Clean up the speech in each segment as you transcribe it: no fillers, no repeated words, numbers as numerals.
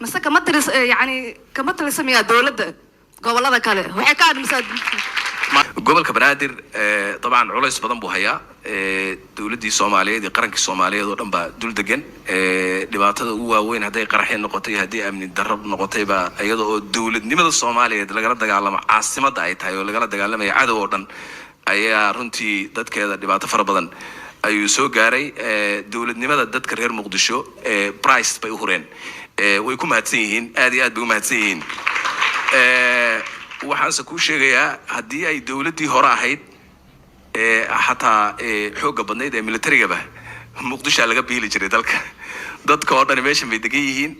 مسا كمترس يعني كمترس ميا دولة قبل هذا كله وحكاد مسا gobolka banaadir طبعا culays badan buu hayaa dawladii Soomaaliyeed iyo qarankii Soomaaliyeed oo dhan baa dul degan dhibaatada ugu waaweyn haday qaraxeen noqotay hadii amni darro noqotay ba iyadoo oo dawladnimada Soomaaliyeed laga dagaalamo caasimada ay tahay oo laga dagaalamay cadow oo dhan ayaa runtii dadkeeda dhibaato fara badan ayuu soo gaaray dawladnimada dadka reer Muqdisho price bay u horeen way ku mahadsan yihiin aad iyo aad bay u mahadsan yihiin waxaan ku sheegayaa hadii ay dawladii hore ahayd hatta xooga badneed ee militariga ba Muqdisho laga biili jiray dadka oo dhan meesha bay degan yihiin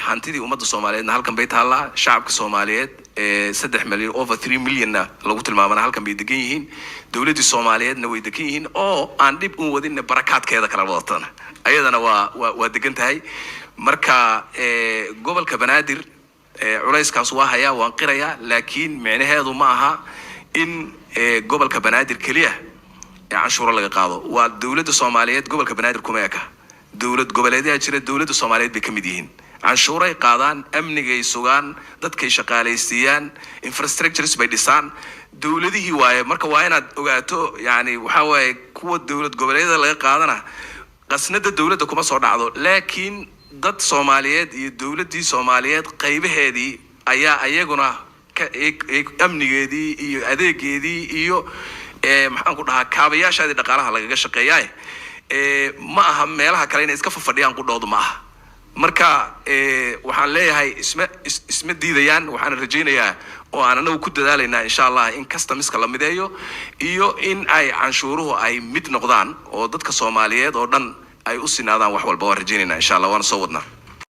hantidii ummadda Soomaaliyeedna halkan bay taala shacabka Soomaaliyeed 3 milyan over 3 milyan lagu tilmaamana halkan bay degan yihiin dawladii Soomaaliyeedna way degan yihiin oo aan dib u wadin barakaadkeeda kala wadana ayadana waa degan tahay marka gobolka Banaadir culayskaas waa hayaa waan qirayaa laakiin macnaheedu ma aha in gobolka Banaadir kaliya canshuur laga qaado waa dawladda Soomaaliyeed gobolka Banaadir kuma eka dawlad goboleedyada jira dawladda Soomaaliyeed bay kamid yihiin canshuur ay qaadaan amniga ay sugaan dadka ay shaqaaleysiiyaan infrastructures bay dhisaan dawladihii waaye marka waa inaad ogaato yani waxa waaye kuwa dawlad goboleedyada laga qaadana qasnada dawladda kuma soo dhacdo laakiin dad Soomaaliyeed iyo dawladii Soomaaliyeed qaybaheedii ayaa ayaguna amnigeedii iyo adeegeedii iyo maxaan ku dhahaa kaabayaashaadii dhaqaalaha lagaga shaqeeyay ma aha meelaha kale inay iska fadhiyaan ku dhowdo ma aha marka waxaan leeyahay isma diidayaan waxaan rajaynayaa oo aan anagu ku dadaalaynaa insha Allah in customs la mideeyo iyo in ay canshuuruhu ay mid noqdaan oo dadka Soomaaliyeed oo dhan ay u sinaadaan wax walba waan rajaynaynaa insha Allah waan soo wadnaa